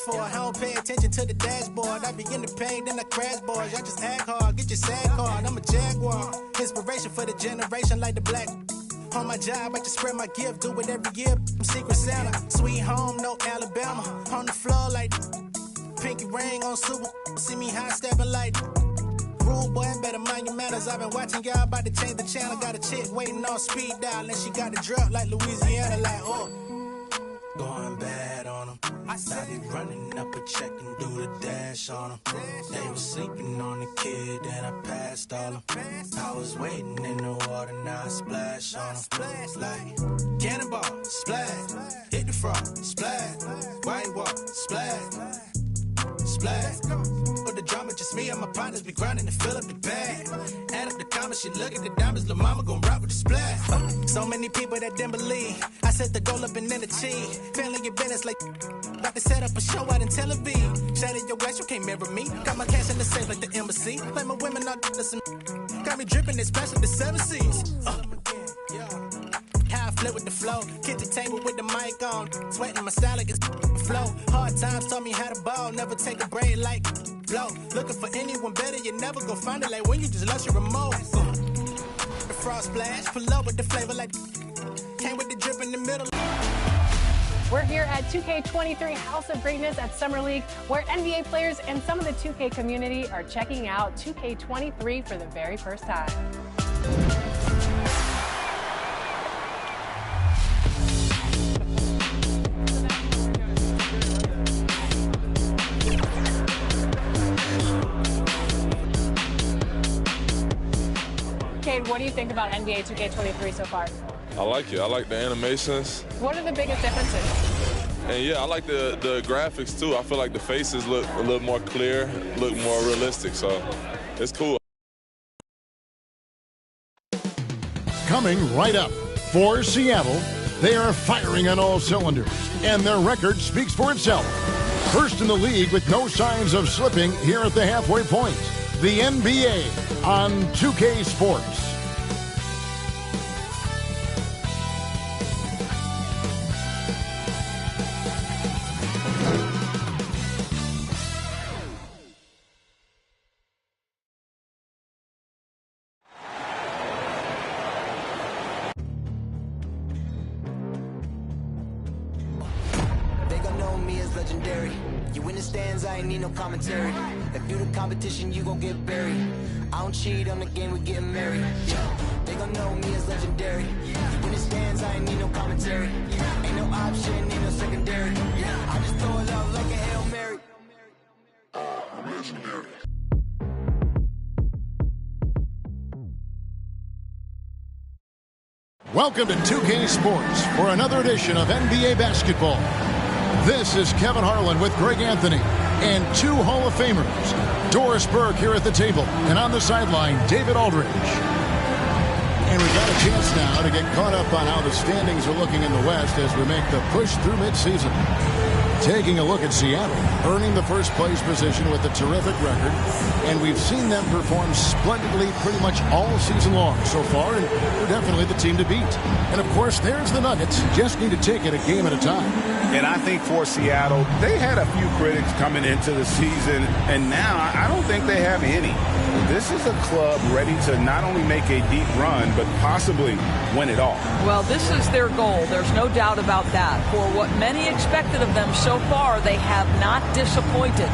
for. I don't pay attention to the dashboard. I begin to pay, then I crash boards. Y'all just act hard, get your SAG card. I'm a Jaguar. Inspiration for the generation like the black. On my job, I just spread my gift. Do it every year. I'm Secret Santa. Sweet home, no Alabama. On the floor like pinky ring on Super. See me high stepping like rude boy, better mind your manners. I've been watching y'all about to change the channel. Got a chick waiting on speed dial. And she got the drop like Louisiana. Like, oh, going bad on them. I started running up a check and do the dash on them. They was sleeping on the kid and I passed all them. I was waiting in the water, now I splash on them. Like cannonball, splash. Hit the frog, splash. White walk, splash. Splash. But the drama, just me and my partners be grinding to fill up the bag. Add up the comments, she look at the diamonds, little mama gon' rock with the splash. So many people that didn't believe. I set the goal up and then achieve. Failing your business like about to set up a show out in Tel Aviv. Shout out your ass, you can't mirror me. Got my cash in the safe like the embassy. Like my women all listen. Got me dripping, especially the 7 Seas. How I flip with the flow. Hit the table with the mic on. Sweating my style like it's flow. Hard times taught me how to ball. Never take a break like blow. Looking for anyone better, you never go find it. Like when you just lost your remote. The frost splash. Pull up with the flavor like came with the drip in the middle. We're here at 2K23 House of Greatness at Summer League, where NBA players and some of the 2K community are checking out 2K23 for the very first time. Cade, what do you think about NBA 2K23 so far? I like it. I like the animations. What are the biggest differences? And yeah, I like the graphics too. I feel like the faces look a little more clear, look more realistic, so it's cool. Coming right up for Seattle, they are firing on all cylinders, and their record speaks for itself. First in the league with no signs of slipping here at the halfway point. The NBA on 2K Sports. Legendary. You in the stands, I ain't need no commentary. If you the competition, you gon' get buried. I don't cheat on the game, we getting married. Yeah. They gon' know me as legendary. You in the stands, I ain't need no commentary. Ain't no option, ain't no secondary. I just throw it out like a Hail Mary. I'm legendary. Welcome to 2K Sports for another edition of NBA basketball. This is Kevin Harlan with Greg Anthony and 2 Hall of Famers. Doris Burke here at the table, and on the sideline, David Aldridge. And we've got a chance now to get caught up on how the standings are looking in the West as we make the push through midseason. Taking a look at Seattle, earning the first place position with a terrific record, and we've seen them perform splendidly pretty much all season long so far, and they're definitely the team to beat. And of course, there's the Nuggets. Just need to take it a game at a time. And I think for Seattle, they had a few critics coming into the season, and now I don't think they have any. This is a club ready to not only make a deep run, but possibly win it all. Well, this is their goal. There's no doubt about that. For what many expected of them so far, they have not disappointed.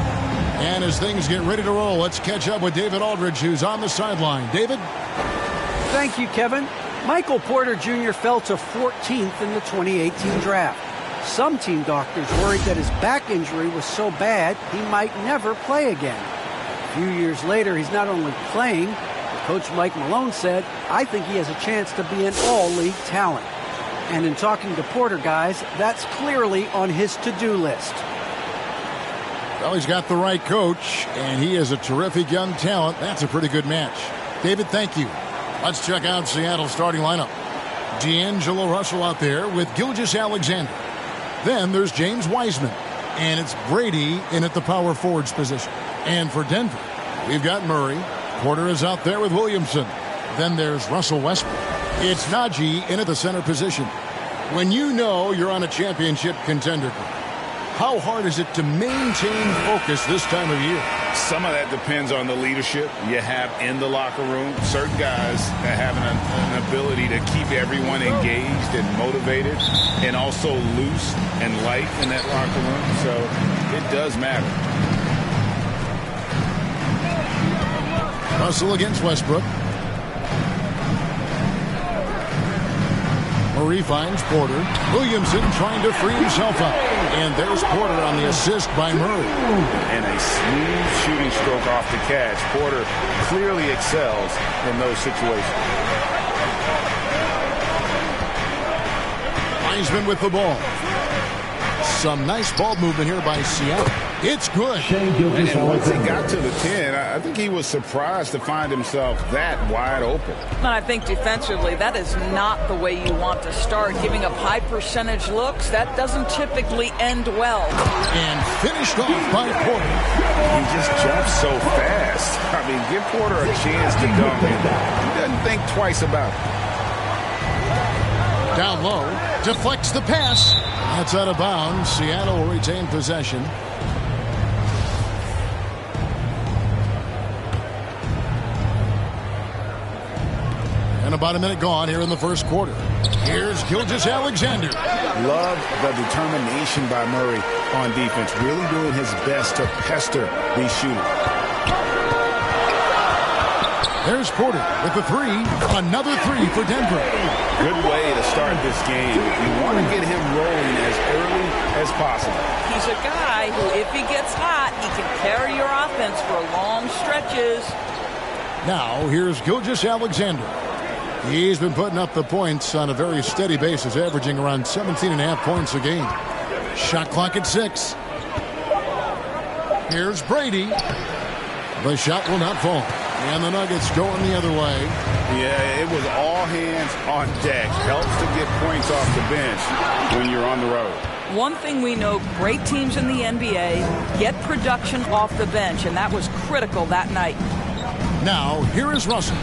And as things get ready to roll, let's catch up with David Aldridge, who's on the sideline. David? Thank you, Kevin. Michael Porter Jr. fell to 14th in the 2018 draft. Some team doctors worried that his back injury was so bad he might never play again. A few years later, he's not only playing, but Coach Mike Malone said, I think he has a chance to be an all-league talent. And in talking to Porter, guys, that's clearly on his to-do list. Well, he's got the right coach, and he is a terrific young talent. That's a pretty good match. David, thank you. Let's check out Seattle's starting lineup. D'Angelo Russell out there with Gilgeous-Alexander. Then there's James Wiseman, and it's Brady in at the power forwards position. And for Denver, we've got Murray. Porter is out there with Williamson. Then there's Russell Westbrook. It's Najee in at the center position. When you know you're on a championship contender, How hard is it to maintain focus this time of year? Some of that depends on the leadership you have in the locker room. Certain guys have an ability to keep everyone engaged and motivated and also loose and light in that locker room. So it does matter. Russell against Westbrook. Murray finds Porter. Williamson trying to free himself up. And there's Porter on the assist by Murray. And a smooth shooting stroke off the catch. Porter clearly excels in those situations. Wiseman with the ball. Some nice ball movement here by Seattle. It's good. And once he got to the 10, I think he was surprised to find himself that wide open. And I think defensively, that is not the way you want to start. Giving up high percentage looks, that doesn't typically end well. And finished off by Porter. He just jumps so fast. I mean, give Porter a chance to dunk. He doesn't think twice about it. Down low, deflects the pass. That's out of bounds. Seattle will retain possession. And about a minute gone here in the first quarter. Here's Gilgeous-Alexander. Love the determination by Murray on defense. Really doing his best to pester these shooters. There's Porter with the three. Another three for Denver. Good way to start this game. You want to get him rolling as early as possible. He's a guy who, if he gets hot, he can carry your offense for long stretches. Now, here's Gilgeous-Alexander. He's been putting up the points on a very steady basis, averaging around 17.5 points a game. Shot clock at 6. Here's Brady. The shot will not fall. And the Nuggets going the other way. Yeah, it was all hands on deck. Helps to get points off the bench when you're on the road. One thing we know, great teams in the NBA get production off the bench, and that was critical that night. Now, here is Russell.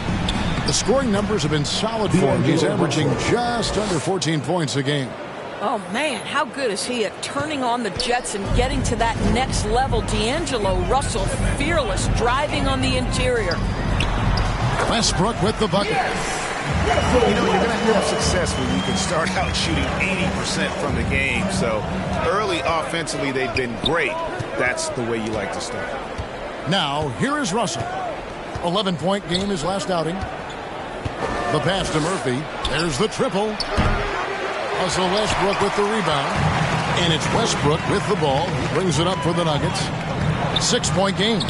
The scoring numbers have been solid for him. He's averaging just under 14 points a game. Oh, man, how good is he at turning on the Jets and getting to that next level? D'Angelo Russell, fearless, driving on the interior. Westbrook with the bucket. You know, you're going to have success when you can start out shooting 80% from the game. So early offensively, they've been great. That's the way you like to start. Now, here is Russell. 11-point game his last outing. The pass to Murphy. There's the triple. Russell Westbrook with the rebound. And it's Westbrook with the ball. He brings it up for the Nuggets. 6-point game.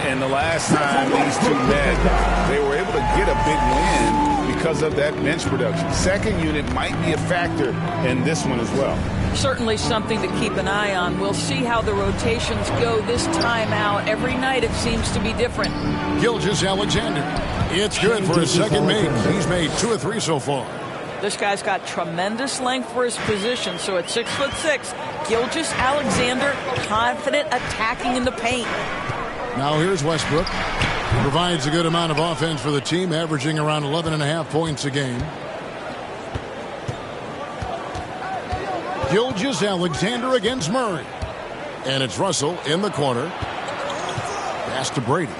And the last time these two met, they were able to get a big win because of that bench production. Second unit might be a factor in this one as well. Certainly something to keep an eye on. We'll see how the rotations go this time out. Every night it seems to be different. Gilgeous-Alexander. It's good for his second make. He's made 2 or 3 so far. This guy's got tremendous length for his position. So at 6'6", Gilgeous-Alexander confident attacking in the paint. Now here's Westbrook. He provides a good amount of offense for the team, averaging around 11.5 points a game. Gilgeous-Alexander against Murray. And it's Russell in the corner. Pass to Brady.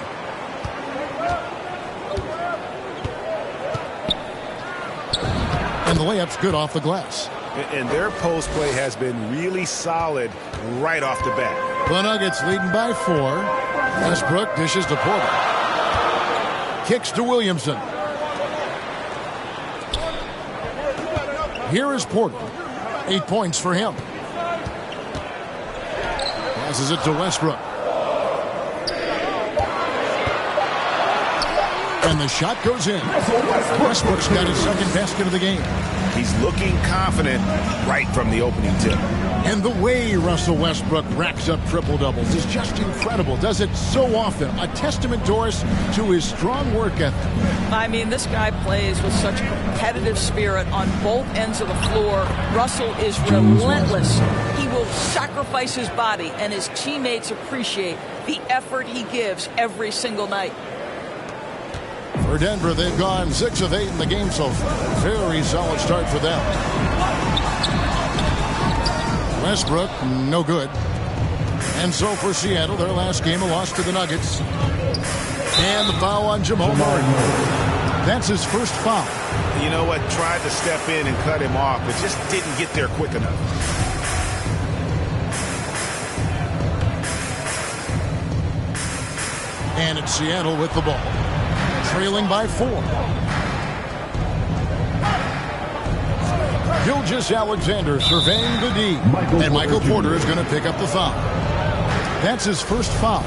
And the layup's good off the glass. And their post play has been really solid right off the bat. The Nuggets leading by 4. Westbrook dishes to Porter. Kicks to Williamson. Here is Porter. 8 points for him. Passes it to Westbrook. And the shot goes in. Westbrook's got his second basket of the game. He's looking confident right from the opening tip. And the way Russell Westbrook racks up triple-doubles is just incredible. Does it so often. A testament, Doris, to his strong work ethic. I mean, this guy plays with such competitive spirit on both ends of the floor. Russell is relentless. He will sacrifice his body, and his teammates appreciate the effort he gives every single night. For Denver, they've gone 6 of 8 in the game so far. Very solid start for them. Westbrook, no good. And so for Seattle, their last game, a loss to the Nuggets. And the foul on Jamal Murray. That's his first foul. You know what? Tried to step in and cut him off, but just didn't get there quick enough. And it's Seattle with the ball. Trailing by 4. Gilgeous-Alexander surveying the D. And Michael Porter is going to pick up the foul. That's his first foul.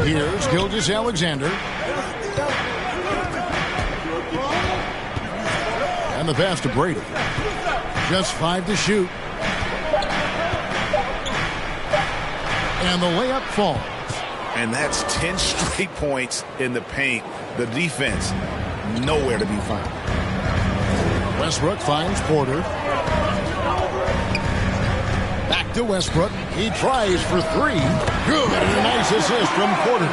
Here's Gilgeous-Alexander. And the pass to Brady. Just 5 to shoot. And the layup falls. And that's 10 straight points in the paint. The defense, nowhere to be found. Westbrook finds Porter. Back to Westbrook. He tries for 3. Good. And a nice assist from Porter.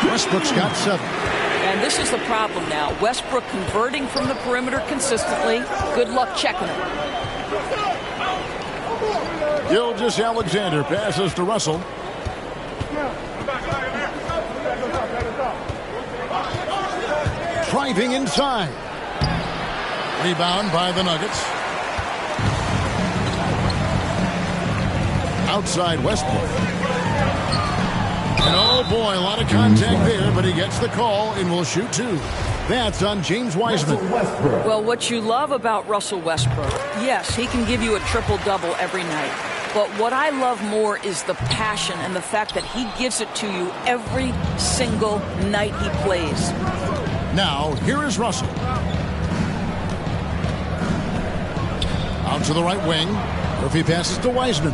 Westbrook's got 7. And this is the problem now. Westbrook converting from the perimeter consistently. Good luck checking him. Gilgeous-Alexander passes to Russell. Driving inside. Rebound by the Nuggets. Outside Westbrook. And oh boy, a lot of contact there, but he gets the call and will shoot 2. That's on James Wiseman. Well, what you love about Russell Westbrook, yes, he can give you a triple-double every night. But what I love more is the passion and the fact that he gives it to you every single night he plays. Now, here is Russell. Out to the right wing. Murphy passes to Wiseman.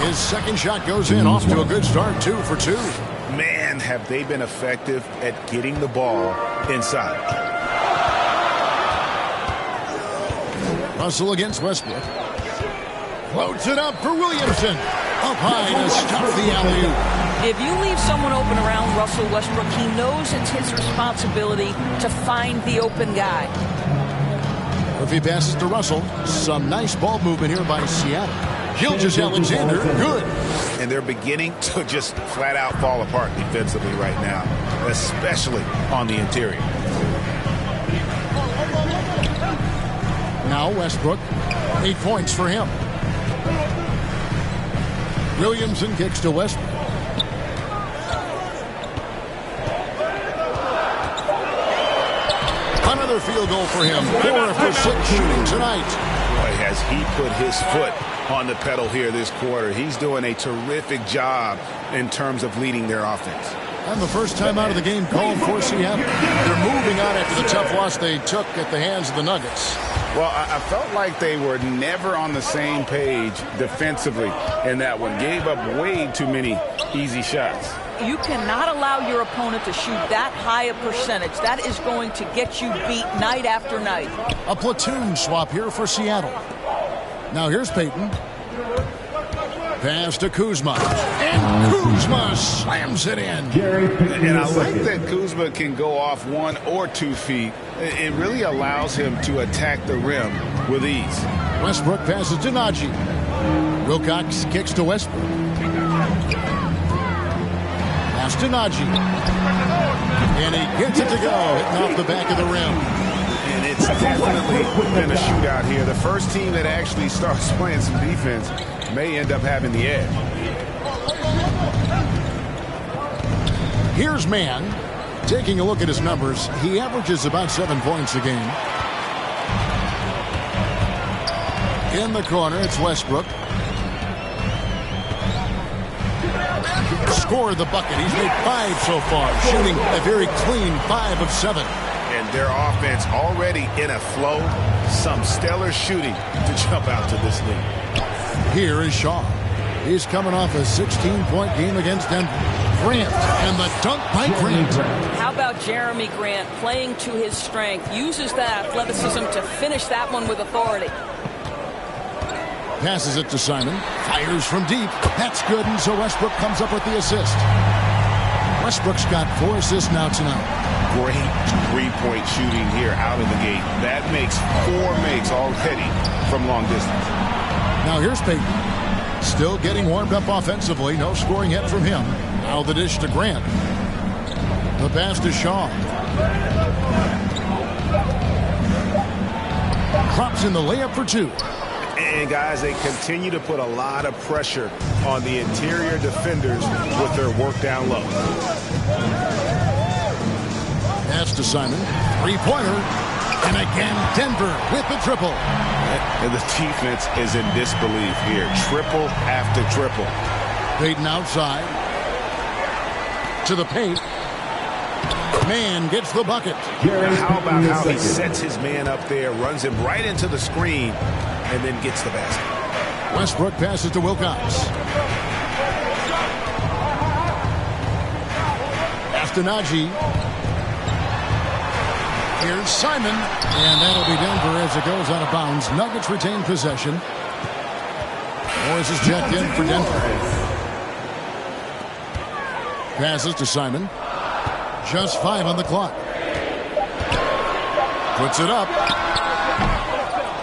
His second shot goes in, off to a good start, 2 for 2. Man, have they been effective at getting the ball inside. Russell against Westbrook. Floats it up for Williamson. Up high to stop the alley-oop. If you leave someone open around Russell Westbrook, he knows it's his responsibility to find the open guy. Murphy passes to Russell. Some nice ball movement here by Seattle. Gilgeous-Alexander, good. And they're beginning to just flat out fall apart defensively right now, especially on the interior. Now Westbrook, 8 points for him. Williamson kicks to Westbrook. Another field goal for him. 4 for 6 shooting tonight. Boy, has he put his foot on the pedal here this quarter. He's doing a terrific job in terms of leading their offense. And the first time out of the game called for Seattle. They're moving on after the tough loss they took at the hands of the Nuggets. Well, I felt like they were never on the same page defensively in that one. Gave up way too many easy shots. You cannot allow your opponent to shoot that high a percentage. That is going to get you beat night after night. A platoon swap here for Seattle. Now here's Payton. Pass to Kuzma. And Kuzma slams it in. And I like that Kuzma can go off 1 or 2 feet. It really allows him to attack the rim with ease. Westbrook passes to Najee. Wilcox kicks to Westbrook. Pass to Najee. And he gets it to go, hitting off the back of the rim. And it's definitely been a shootout here. The first team that actually starts playing some defense may end up having the edge. Here's Mann. Taking a look at his numbers, he averages about 7 points a game. In the corner, it's Westbrook. Scored the bucket. He's made 5 so far, shooting a very clean 5 of 7. And their offense already in a flow. Some stellar shooting to jump out to this lead. Here is Shaw. He's coming off a 16-point game against Denver. Grant, and the dunk by Grant. How about Jeremy Grant playing to his strength, uses that athleticism to finish that one with authority. Passes it to Simon, fires from deep. That's good, and so Westbrook comes up with the assist. Westbrook's got 4 assists now tonight. Great three-point shooting here out of the gate. That makes 4 makes already from long distance. Now here's Payton. Still getting warmed up offensively. No scoring yet from him. Now the dish to Grant. The pass to Shaw. Drops in the layup for 2. And guys, they continue to put a lot of pressure on the interior defenders with their work down low. Pass to Simon. Three-pointer. And again, Denver with the triple. And the defense is in disbelief here. Triple after triple. Payton outside. To the paint. Man gets the bucket. How about how he sets his man up there, runs him right into the screen, and then gets the basket. Westbrook passes to Wilcox. After Najee. Here's Simon. And that'll be Denver as it goes out of bounds. Nuggets retain possession. Morris is checked in for Denver. Passes to Simon. Just 5 on the clock. Puts it up.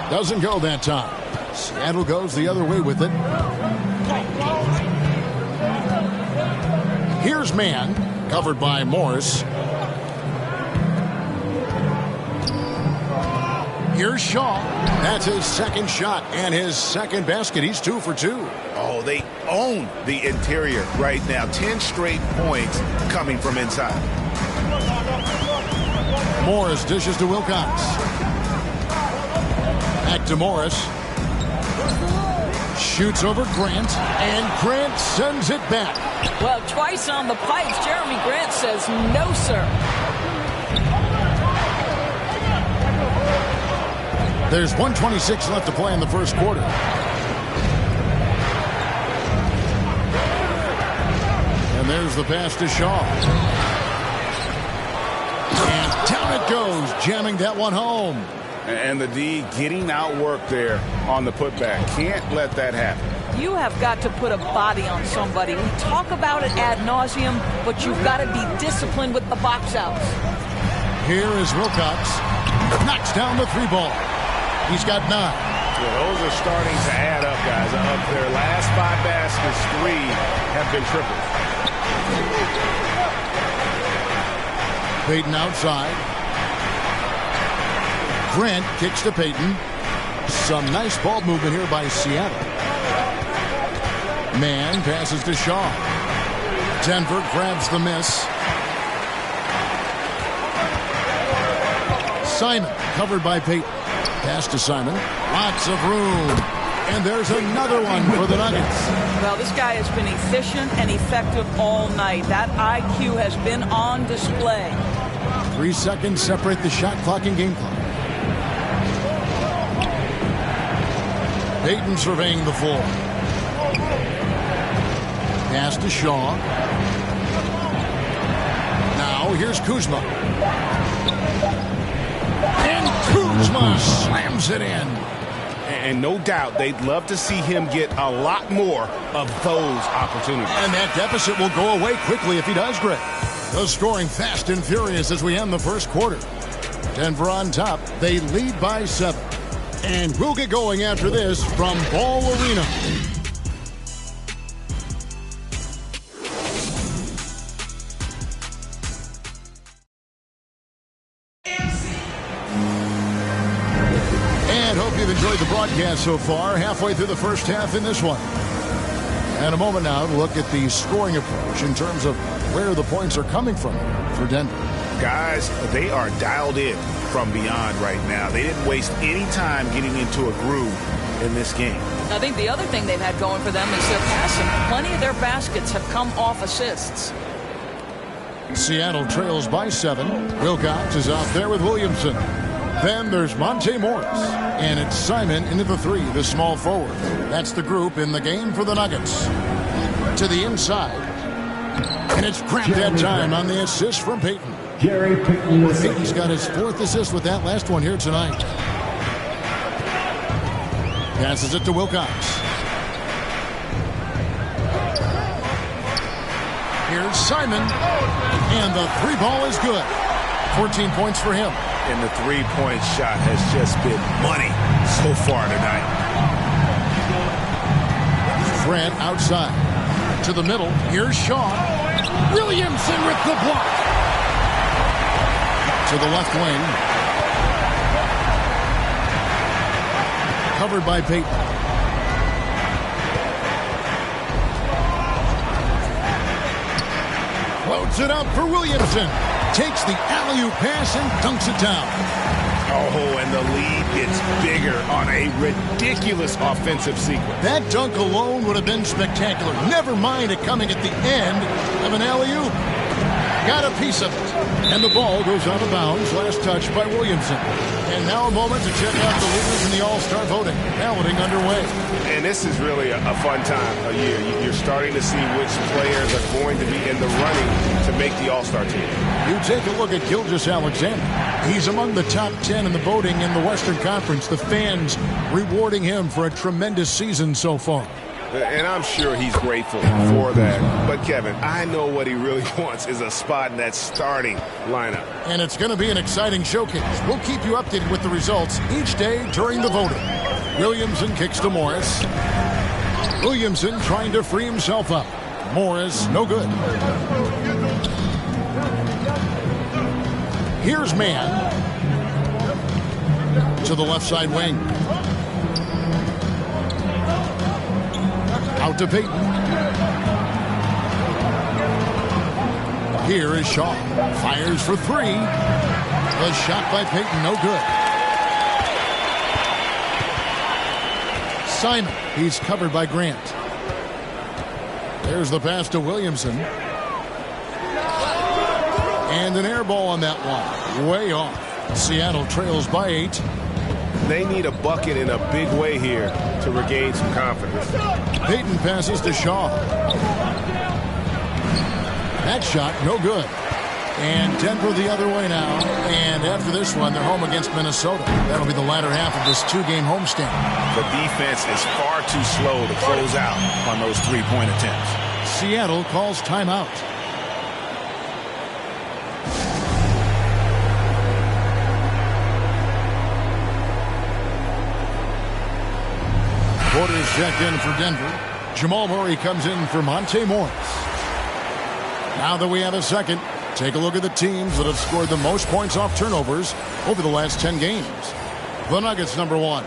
Doesn't go that time. Seattle goes the other way with it. Here's man. Covered by Morris. Here's Shaw. That's his second shot and his second basket. He's 2 for 2. Oh, they own the interior right now. 10 straight points coming from inside. Morris dishes to Wilcox. Back to Morris. Shoots over Grant, and Grant sends it back. Well, twice on the pipes, Jeremy Grant says no, sir. There's 1:26 left to play in the first quarter. And there's the pass to Shaw. And down it goes, jamming that one home. And the D getting outworked there on the putback. Can't let that happen. You have got to put a body on somebody. We talk about it ad nauseum, but you've got to be disciplined with the box outs. Here is Wilcox. Knocks down the 3 ball. He's got 9. Yeah, those are starting to add up, guys. Of their last 5 baskets, 3 have been triples. Payton outside. Grant kicks to Payton. Some nice ball movement here by Seattle. Man passes to Shaw. Denver grabs the miss. Simon covered by Payton. Pass to Simon. Lots of room. And there's another one for the Nuggets. Well, this guy has been efficient and effective all night. That IQ has been on display. 3 seconds separate the shot clock and game clock. Payton surveying the floor. Pass to Shaw. Now here's Kuzma. And Kuzma slams it in. And no doubt they'd love to see him get a lot more of those opportunities. And that deficit will go away quickly if he does, Greg. The scoring fast and furious as we end the first quarter. Denver on top. They lead by 7. And we'll get going after this from Ball Arena. And hope you've enjoyed the broadcast so far. Halfway through the first half in this one. And a moment now to look at the scoring approach in terms of where the points are coming from for Denver. Guys, they are dialed in from beyond right now. They didn't waste any time getting into a groove in this game. I think the other thing they've had going for them is their passing. Plenty of their baskets have come off assists. Seattle trails by 7. Wilcox is out there with Williamson. Then there's Monte Morris. And it's Simon into the 3, the small forward. That's the group in the game for the Nuggets. To the inside. And it's Grant that time on the assist from Payton. Payton's got his 4th assist with that last one here tonight. Passes it to Wilcox. Here's Simon. And the 3 ball is good. 14 points for him. And the three-point shot has just been money so far tonight. Grant outside. To the middle. Here's Shaw. Williamson with the block. To the left wing. Covered by Payton. Floats it up for Williamson. Takes the alley-oop pass and dunks it down. Oh, and the lead gets bigger on a ridiculous offensive sequence. That dunk alone would have been spectacular. Never mind it coming at the end of an alley-oop. Got a piece of it. And the ball goes out of bounds. Last touch by Williamson. And now a moment to check out the leaders in the All-Star voting. Balloting underway. And this is really a fun time of year. You're starting to see which players are going to be in the running to make the All-Star team. You take a look at Gilgeous-Alexander. He's among the top 10 in the voting in the Western Conference. The fans rewarding him for a tremendous season so far. And I'm sure he's grateful for that. But, Kevin, I know what he really wants is a spot in that starting lineup. And it's going to be an exciting showcase. We'll keep you updated with the results each day during the voting. Williamson kicks to Morris. Williamson trying to free himself up. Morris, no good. Here's Mann. To the left side wing. Out to Payton. Here is Shaw. Fires for three. The shot by Payton, no good. Simon, he's covered by Grant. There's the pass to Williamson. And an air ball on that one. Way off. Seattle trails by 8. They need a bucket in a big way here to regain some confidence. Payton passes to Shaw. That shot, no good. And Denver the other way now. And after this one, they're home against Minnesota. That'll be the latter half of this two-game homestand. The defense is far too slow to close out on those three-point attempts. Seattle calls timeout. Porter's checked in for Denver. Jamal Murray comes in for Monte Morris. Now that we have a second, take a look at the teams that have scored the most points off turnovers over the last 10 games. The Nuggets, number 1.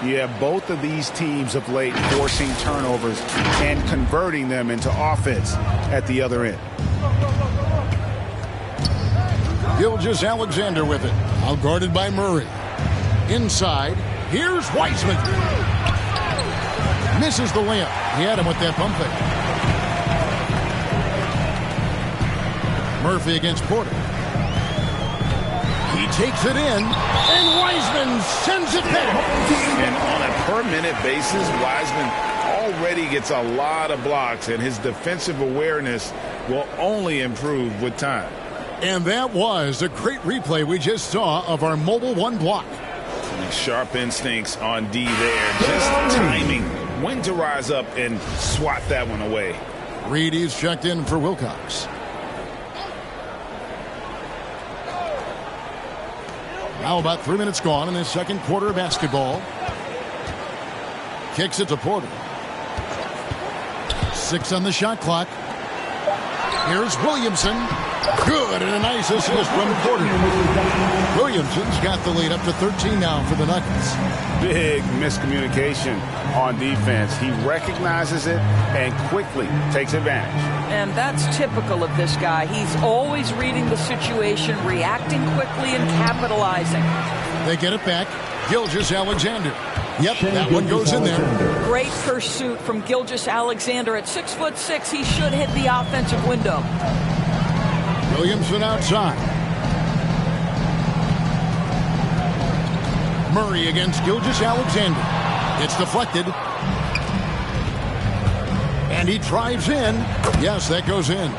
Yeah, both of these teams of late forcing turnovers and converting them into offense at the other end. Gilgeous-Alexander with it. Outguarded by Murray. Inside, here's Wiseman. Misses the layup. He had him with that pump fake. Murphy against Porter. He takes it in, and Wiseman sends it back. And on a per-minute basis, Wiseman already gets a lot of blocks, and his defensive awareness will only improve with time. And that was a great replay we just saw of our mobile one block. Sharp instincts on D there. Just timing when to rise up and swat that one away. Reedy's checked in for Wilcox. Now about 3 minutes gone in this second quarter of basketball. Kicks it to Porter. 6 on the shot clock. Here's Williamson. Good, and a nice assist from Porter. Williamson's got the lead up to 13 now for the Nuggets. Big miscommunication on defense. He recognizes it and quickly takes advantage. And that's typical of this guy. He's always reading the situation, reacting quickly, and capitalizing. They get it back. Gilgeous-Alexander. Yep, that one goes in there. Great pursuit from Gilgeous-Alexander. At 6'6", he should hit the offensive window. Williamson outside. Murray against Gilgeous-Alexander. It's deflected. And he drives in. Yes, that goes in.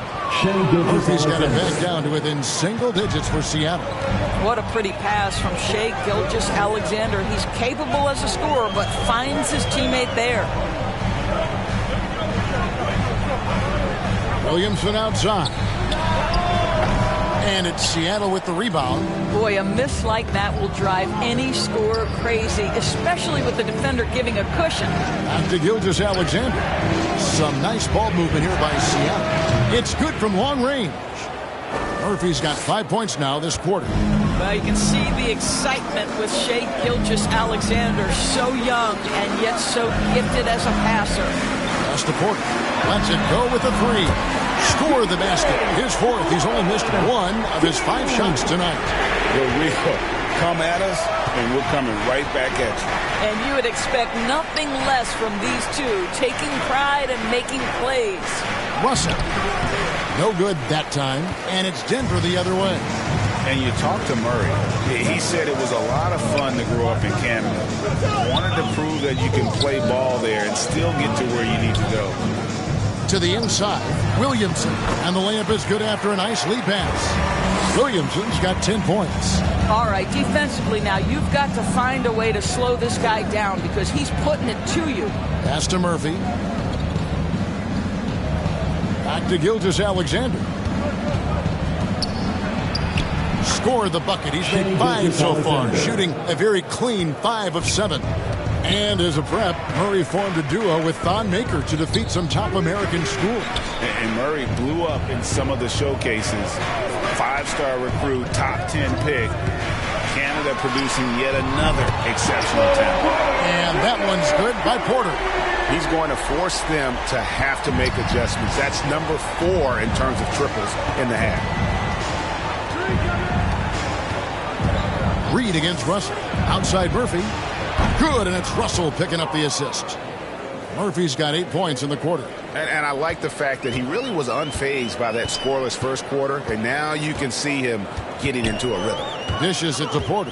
Murphy's got it back down to within single digits for Seattle. What a pretty pass from Shai Gilgeous-Alexander. He's capable as a scorer, but finds his teammate there. Williamson outside. And it's Seattle with the rebound. Boy, a miss like that will drive any scorer crazy, especially with the defender giving a cushion. Back to Gilgeous-Alexander. Some nice ball movement here by Seattle. It's good from long range. Murphy's got 5 points now this quarter. Well, you can see the excitement with Shai Gilgeous-Alexander, so young and yet so gifted as a passer. Pass to Porter. Lets it go with a three. Score the basket. His fourth. He's only missed one of his 5 shots tonight. We'll come at us, and we're coming right back at you. And you would expect nothing less from these two, taking pride and making plays. Russell. No good that time, and it's Denver the other way. And you talk to Murray. He said it was a lot of fun to grow up in Canada. Wanted to prove that you can play ball there and still get to where you need to go. To the inside, Williamson. And the layup is good after a nice lead pass. Williamson's got 10 points. All right, defensively now, you've got to find a way to slow this guy down because he's putting it to you. Pass to Murphy. Back to Gilgeous-Alexander. Scored the bucket. He's made 5 so far, shooting a very clean 5 of 7. And as a prep, Murray formed a duo with Thon Maker to defeat some top American schools. And Murray blew up in some of the showcases. 5-star recruit, top 10 pick. Canada producing yet another exceptional talent. And that one's good by Porter. He's going to force them to have to make adjustments. That's number 4 in terms of triples in the half. Reed against Russell. Outside Murphy. Good, and it's Russell picking up the assist. Murphy's got 8 points in the quarter. And I like the fact that he really was unfazed by that scoreless first quarter, and now you can see him getting into a rhythm. Dishes it to Porter.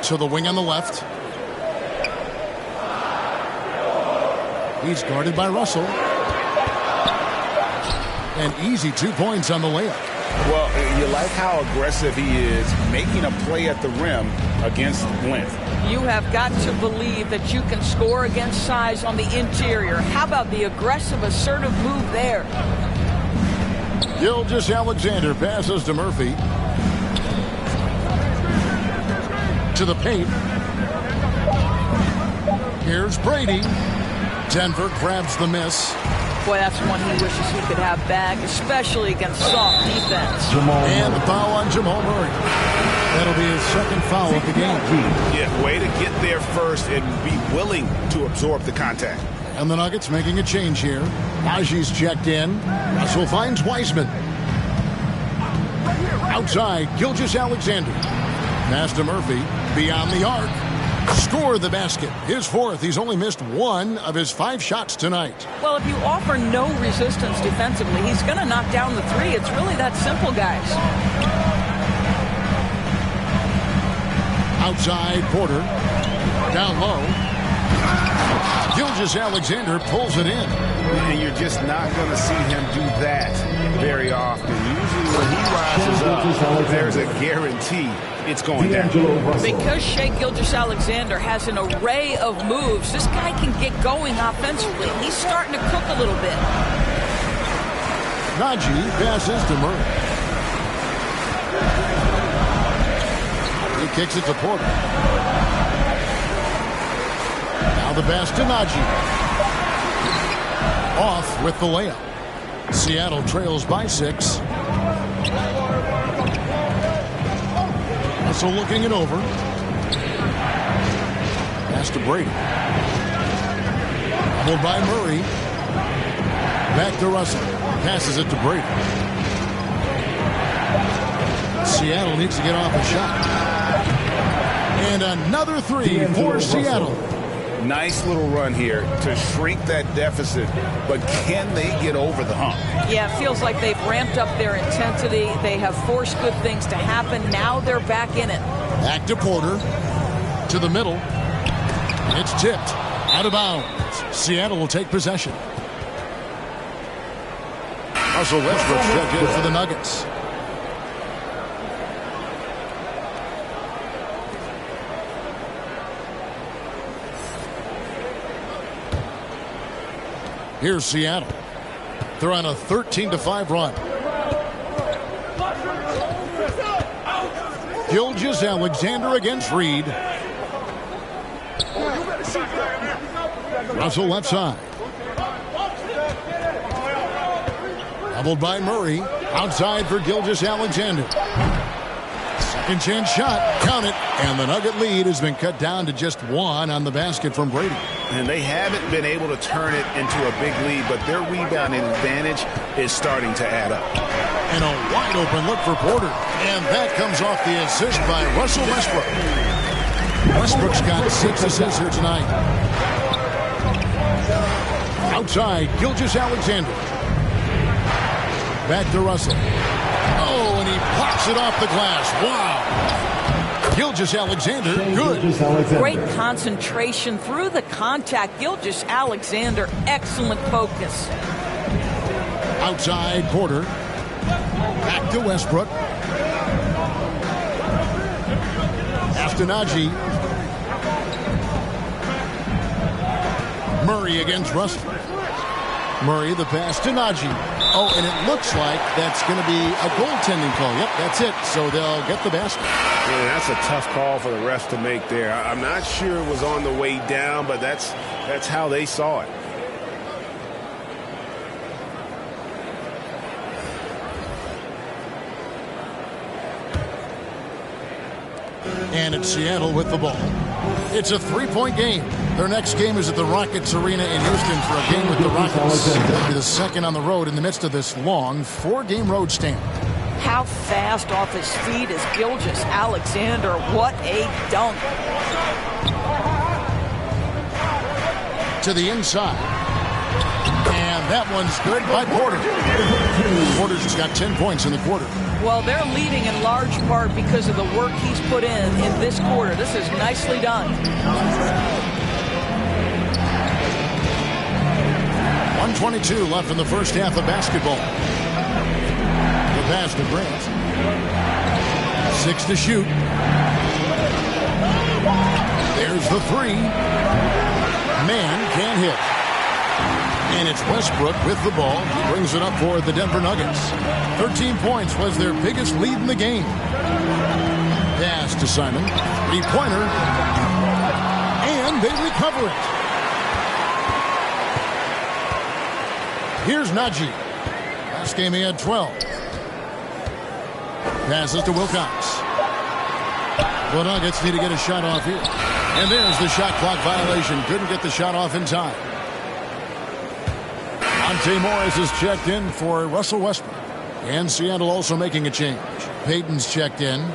To the wing on the left. He's guarded by Russell. An easy 2 points on the layup. Well, you like how aggressive he is, making a play at the rim against length. You have got to believe that you can score against size on the interior. How about the aggressive, assertive move there? Gilgeous-Alexander passes to Murphy. To the paint. Here's Brady. Denver grabs the miss. Boy, that's one he wishes he could have back, especially against soft defense. And the foul on Jamal Murray. That'll be his second foul of the game. Yeah, way to get there first and be willing to absorb the contact. And the Nuggets making a change here. Najee's checked in. Russell finds Wiseman. Outside, Gilgeous-Alexander. Pass to Murphy. Beyond the arc. Score the basket. His fourth. He's only missed 1 of his 5 shots tonight. Well, if you offer no resistance defensively, he's going to knock down the 3. It's really that simple, guys. Outside, Porter. Down low. Gilgeous-Alexander pulls it in. And you're just not going to see him do that very often. Usually when he rises up, there's a guarantee it's going down. Because Shai Gilgeous-Alexander has an array of moves, this guy can get going offensively. He's starting to cook a little bit. Najee passes to Murray. He kicks it to Porter. Now the pass to Najee. Off with the layup. Seattle trails by 6. Russell looking it over. Pass to Brady. Doubled by Murray. Back to Russell. Passes it to Brady. Seattle needs to get off a shot. And another 3 for Seattle. Nice little run here to shrink that deficit, but can they get over the hump? Yeah, it feels like they've ramped up their intensity. They have forced good things to happen. Now they're back in it. Back to Porter. To the middle. It's tipped. Out of bounds. Seattle will take possession. Russell Westbrook checked in for the Nuggets. Here's Seattle. They're on a 13-5 run. Gilgeous-Alexander against Reed. Russell left side. Doubled by Murray. Outside for Gilgeous-Alexander. Second chance shot. Count it. And the Nugget lead has been cut down to just one on the basket from Brady. And they haven't been able to turn it into a big lead, but their rebounding advantage is starting to add up. And a wide open look for Porter. And that comes off the assist by Russell Westbrook. Westbrook's got 6 assists here tonight. Outside, Gilgeous-Alexander. Back to Russell. Oh, and he pops it off the glass. Wow. Gilgeous-Alexander, good. Great concentration through the contact. Gilgeous-Alexander, excellent focus. Outside, Porter. Back to Westbrook. Astenaji. Murray against Russell. Murray, the pass to Najee. Oh, and it looks like that's going to be a goaltending call. Yep, that's it. So they'll get the basket. Yeah, that's a tough call for the refs to make there. I'm not sure it was on the way down, but that's how they saw it. And it's Seattle with the ball. It's a 3-point game. Their next game is at the Rockets Arena in Houston for a game with the Rockets. It'll be the second on the road in the midst of this long 4-game road stand. How fast off his feet is Gilgeous-Alexander. What a dunk. To the inside. And that one's good by Porter. Porter's just got 10 points in the quarter. Well, they're leading in large part because of the work he's put in this quarter. This is nicely done. 1:22 left in the first half of basketball. The pass to Grant. 6 to shoot. There's the 3. Man can't hit. And it's Westbrook with the ball. He brings it up for the Denver Nuggets. 13 points was their biggest lead in the game. Pass to Simon. 3-pointer. And they recover it. Here's Najee. Last game he had 12. Passes to Wilcox. The Nuggets need to get a shot off here. And there's the shot clock violation. Couldn't get the shot off in time. Monte Morris is checked in for Russell Westbrook. And Seattle also making a change. Payton's checked in.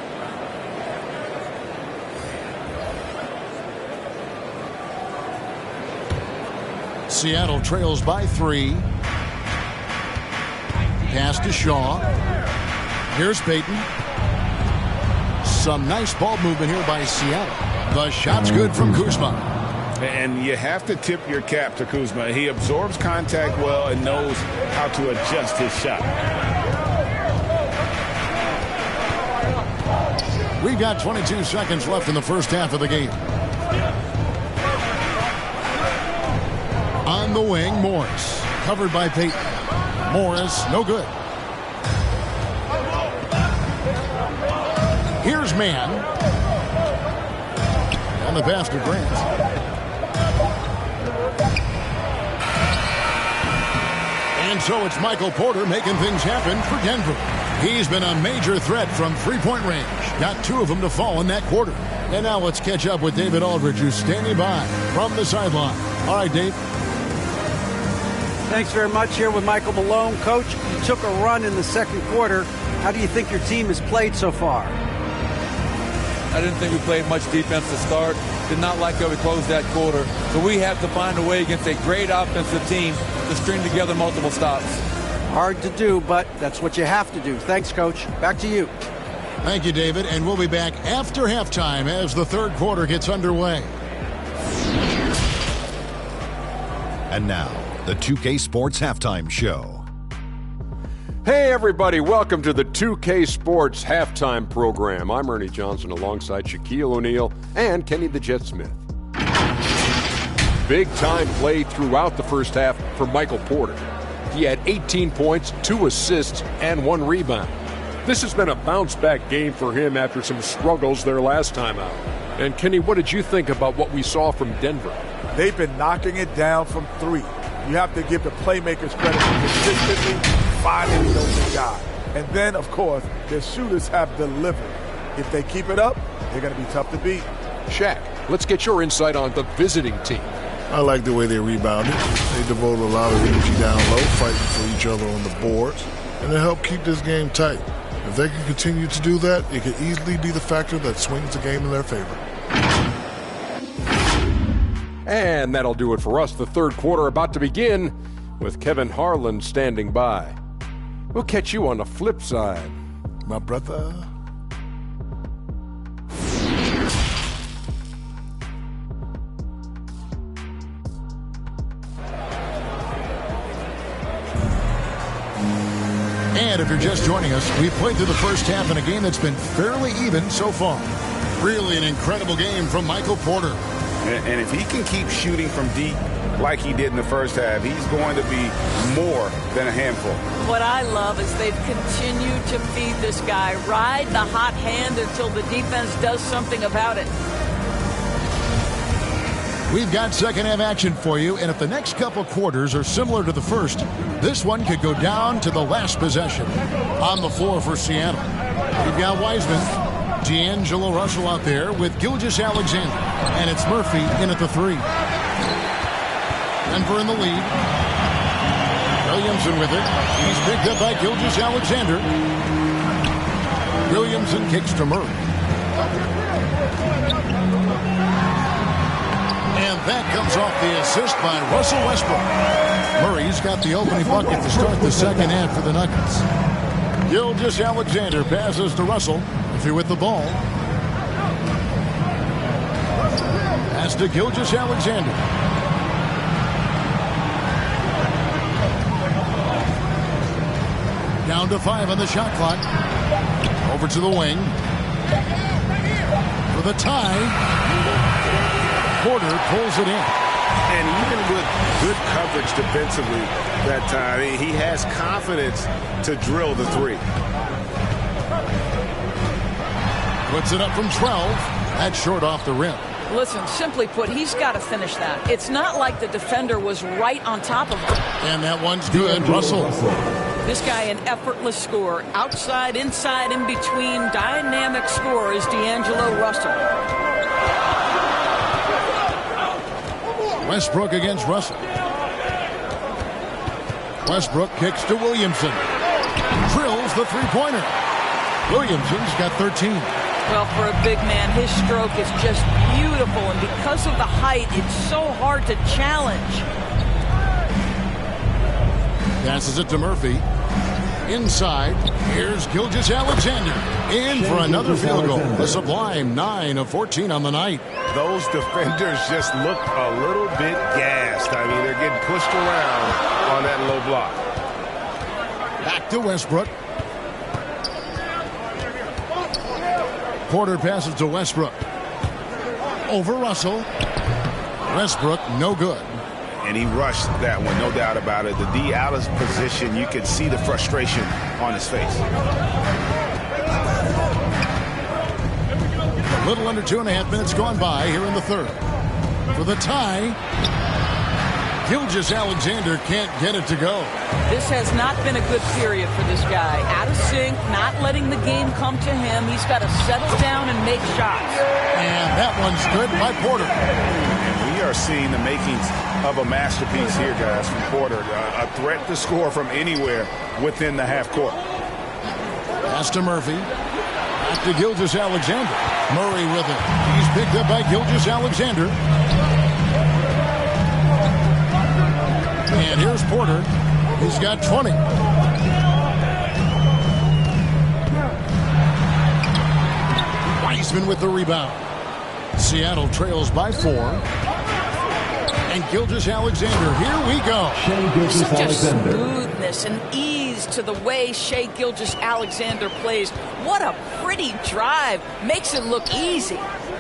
Seattle trails by 3. Pass to Shaw. Here's Payton. Some nice ball movement here by Seattle. The shot's good from Kuzma. And you have to tip your cap to Kuzma. He absorbs contact well and knows how to adjust his shot. We've got 22 seconds left in the first half of the game. On the wing, Morris. Covered by Payton. Morris, no good. Here's Man. On the pass to Grant. And so it's Michael Porter making things happen for Denver. He's been a major threat from 3-point range. Got 2 of them to fall in that quarter. And now let's catch up with David Aldridge, who's standing by from the sideline. All right, Dave. Thanks very much. Here with Michael Malone. Coach, you took a run in the second quarter. How do you think your team has played so far? I didn't think we played much defense to start. Did not like how we closed that quarter. So we have to find a way against a great offensive team to string together multiple stops. Hard to do, but that's what you have to do. Thanks, Coach. Back to you. Thank you, David. And we'll be back after halftime as the third quarter gets underway. And now, the 2K Sports Halftime Show. Hey everybody, welcome to the 2K Sports Halftime Program. I'm Ernie Johnson alongside Shaquille O'Neal and Kenny the Jet Smith. big-time play throughout the first half for Michael Porter. He had 18 points, 2 assists, and 1 rebound. This has been a bounce-back game for him after some struggles their last time out. And Kenny, what did you think about what we saw from Denver? They've been knocking it down from 3. You have to give the playmakers credit for consistently finding the open guy. And then, of course, their shooters have delivered. If they keep it up, they're going to be tough to beat. Shaq, let's get your insight on the visiting team. I like the way they rebounded. They devoted a lot of energy down low, fighting for each other on the boards, and it helped keep this game tight. If they can continue to do that, it could easily be the factor that swings the game in their favor. And that'll do it for us. The third quarter about to begin with Kevin Harlan standing by. We'll catch you on the flip side. My brother. And if you're just joining us, we've played through the first half in a game that's been fairly even so far. Really an incredible game from Michael Porter. And if he can keep shooting from deep like he did in the first half, he's going to be more than a handful. What I love is they've continued to feed this guy, ride the hot hand until the defense does something about it. We've got second half action for you, and if the next couple quarters are similar to the first, this one could go down to the last possession. On the floor for Seattle, we've got Wiseman, D'Angelo Russell out there with Gilgeous-Alexander, and it's Murphy in at the 3. Denver in the lead. Williamson with it. He's picked up by Gilgeous-Alexander. Williamson kicks to Murray. And that comes off the assist by Russell Westbrook. Murray's got the opening bucket to start the second half for the Nuggets. Gilgeous-Alexander passes to Russell. Murphy with the ball. Pass to Gilgeous-Alexander. Down to 5 on the shot clock. Over to the wing. For the tie. Porter pulls it in. And even with good coverage defensively that time, he has confidence to drill the 3. Puts it up from 12. That's short off the rim. Listen, simply put, he's got to finish that. It's not like the defender was right on top of him. And that one's good. Russell. This guy, an effortless scorer. Outside, inside, in between. Dynamic scorer is D'Angelo Russell. Westbrook against Russell. Westbrook kicks to Williamson. Drills the three-pointer. Williamson's got 13. Well, for a big man, his stroke is just beautiful. And because of the height, it's so hard to challenge. Passes it to Murphy. Inside, here's Gilgeous-Alexander. In for another field goal. A sublime 9 of 14 on the night. Those defenders just look a little bit gassed. I mean, they're getting pushed around on that low block. Back to Westbrook. Porter passes to Westbrook. Over Russell. Westbrook, no good. And he rushed that one, no doubt about it. The D out of position, you could see the frustration on his face. A little under 2.5 minutes gone by here in the third. For the tie, Gilgeous-Alexander can't get it to go. This has not been a good period for this guy. Out of sync, not letting the game come to him. He's got to settle down and make shots. And that one's good by Porter. And we are seeing the makings of a masterpiece here, guys, from Porter. A threat to score from anywhere within the half court. Pass to Murphy. Back to Gilgeous-Alexander. Murray with it. He's picked up by Gilgeous-Alexander. And here's Porter. He's got 20. Wiseman with the rebound. Seattle trails by 4. And Gilgeous-Alexander, here we go. Such a smoothness and ease to the way Shai Gilgeous-Alexander plays. What a pretty drive. Makes it look easy.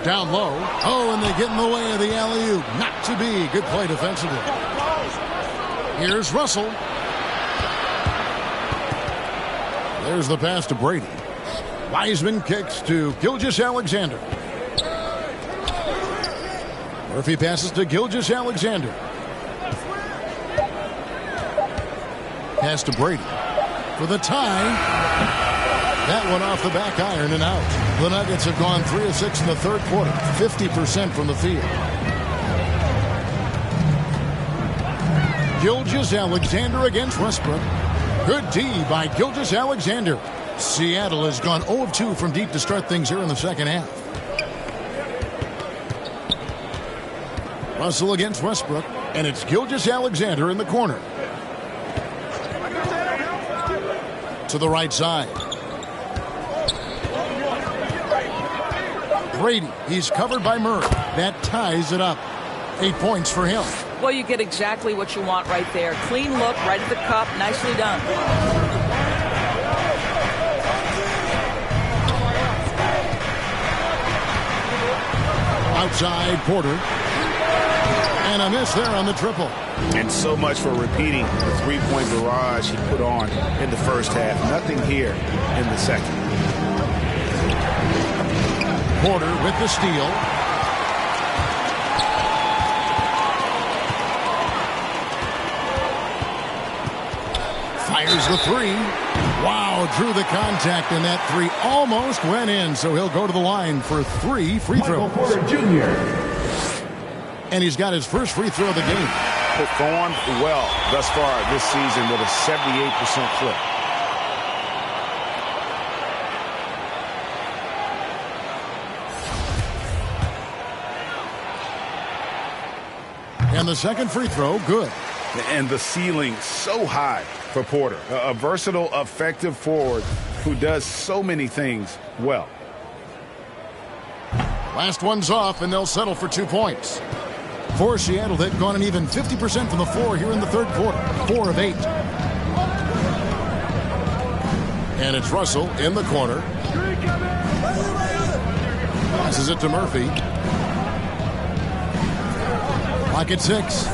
Down low. Oh, and they get in the way of the alley-oop. Not to be. Good play defensively. Here's Russell. There's the pass to Brady. Wiseman kicks to Gilgeous-Alexander. Murphy passes to Gilgeous-Alexander. Pass to Brady for the tie. That one off the back iron and out. The Nuggets have gone 3 of 6 in the third quarter, 50% from the field. Gilgeous-Alexander against Westbrook. Good D by Gilgeous-Alexander. Seattle has gone 0 of 2 from deep to start things here in the second half. Russell against Westbrook, and it's Gilgeous-Alexander in the corner. To the right side. Brady, he's covered by Murray. That ties it up. 8 points for him. Well, you get exactly what you want right there. Clean look, right at the cup. Nicely done. Outside Porter. And a miss there on the triple. And so much for repeating the three-point barrage he put on in the first half. Nothing here in the second. Porter with the steal. Fires the three. Wow, drew the contact, and that three almost went in, so he'll go to the line for 3 free throws. Porter Jr. And he's got his first free throw of the game. Performed well thus far this season with a 78% clip. And the second free throw, good. And the ceiling so high for Porter. A versatile, effective forward who does so many things well. Last one's off, and they'll settle for 2 points. For Seattle, they've gone an even 50% from the floor here in the third quarter. 4 of 8. And it's Russell in the corner. Passes it to Murphy. Clock at 6.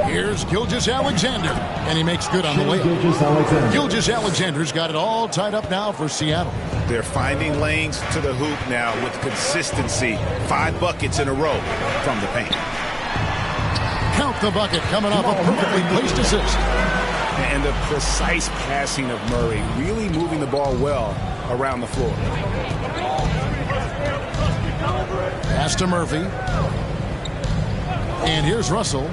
Here's Gilgeous-Alexander, and he makes good on the layup. Gilgeous-Alexander's got it all tied up now for Seattle. They're finding lanes to the hoop now with consistency. 5 buckets in a row from the paint. Count the bucket coming off a perfectly placed assist. And the precise passing of Murray, really moving the ball well around the floor. Pass to Murphy. And here's Russell.